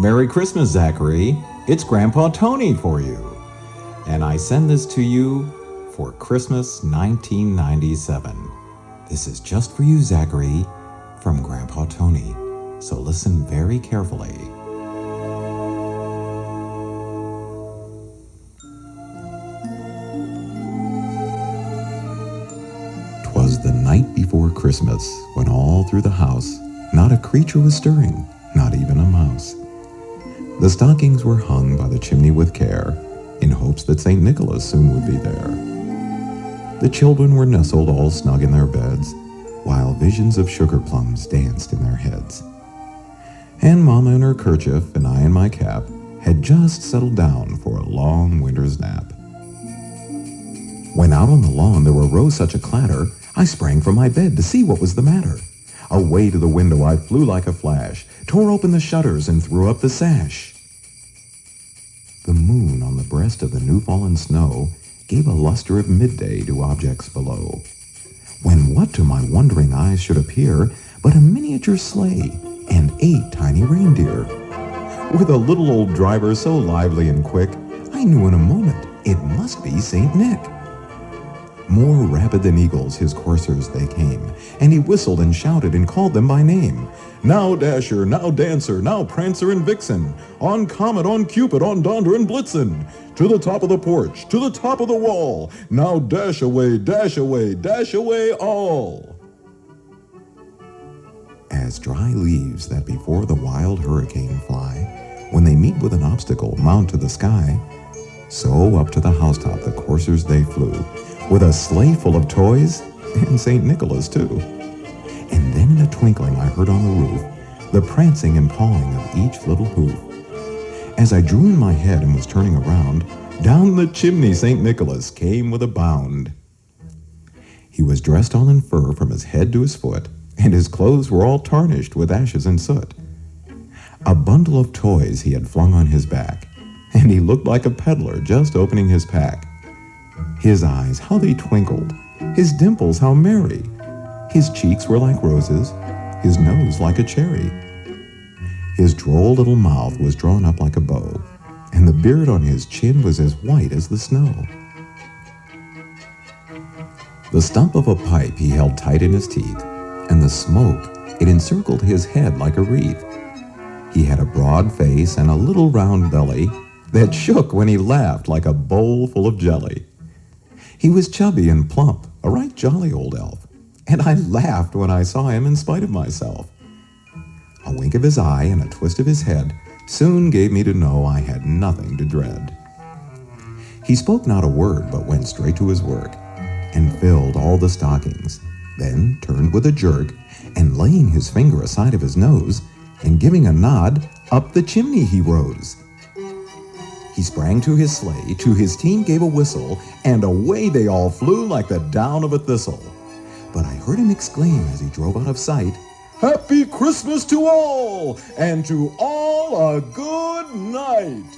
Merry Christmas, Zachary. It's Grandpa Tony for you. And I send this to you for Christmas 1997. This is just for you, Zachary, from Grandpa Tony. So listen very carefully. Twas the night before Christmas, when all through the house not a creature was stirring, not even a mouse. The stockings were hung by the chimney with care, in hopes that St. Nicholas soon would be there. The children were nestled all snug in their beds, while visions of sugar plums danced in their heads. And Mama in her kerchief and I in my cap had just settled down for a long winter's nap. When out on the lawn there arose such a clatter, I sprang from my bed to see what was the matter. Away to the window I flew like a flash, tore open the shutters and threw up the sash. The moon on the breast of the new-fallen snow gave a luster of midday to objects below, when what to my wondering eyes should appear but a miniature sleigh and 8 tiny reindeer. With a little old driver so lively and quick, I knew in a moment it must be St. Nick. More rapid than eagles his coursers they came, and he whistled and shouted and called them by name. Now Dasher, now Dancer, now Prancer and Vixen, on Comet, on Cupid, on Donder and Blitzen, to the top of the porch, to the top of the wall, now dash away, dash away, dash away all. As dry leaves that before the wild hurricane fly, when they meet with an obstacle mount to the sky, so up to the housetop the coursers they flew, with a sleigh full of toys, and St. Nicholas too. And then in a twinkling I heard on the roof the prancing and pawing of each little hoof. As I drew in my head and was turning around, down the chimney St. Nicholas came with a bound. He was dressed all in fur from his head to his foot, and his clothes were all tarnished with ashes and soot. A bundle of toys he had flung on his back, and he looked like a peddler just opening his pack. His eyes, how they twinkled, his dimples, how merry. His cheeks were like roses, his nose like a cherry. His droll little mouth was drawn up like a bow, and the beard on his chin was as white as the snow. The stump of a pipe he held tight in his teeth, and the smoke, it encircled his head like a wreath. He had a broad face and a little round belly that shook when he laughed like a bowl full of jelly. He was chubby and plump, a right jolly old elf, and I laughed when I saw him in spite of myself. A wink of his eye and a twist of his head soon gave me to know I had nothing to dread. He spoke not a word, but went straight to his work, and filled all the stockings, then turned with a jerk, and laying his finger aside of his nose, and giving a nod, up the chimney he rose. He sprang to his sleigh, to his team gave a whistle, and away they all flew like the down of a thistle. But I heard him exclaim as he drove out of sight, "Happy Christmas to all, and to all a good night."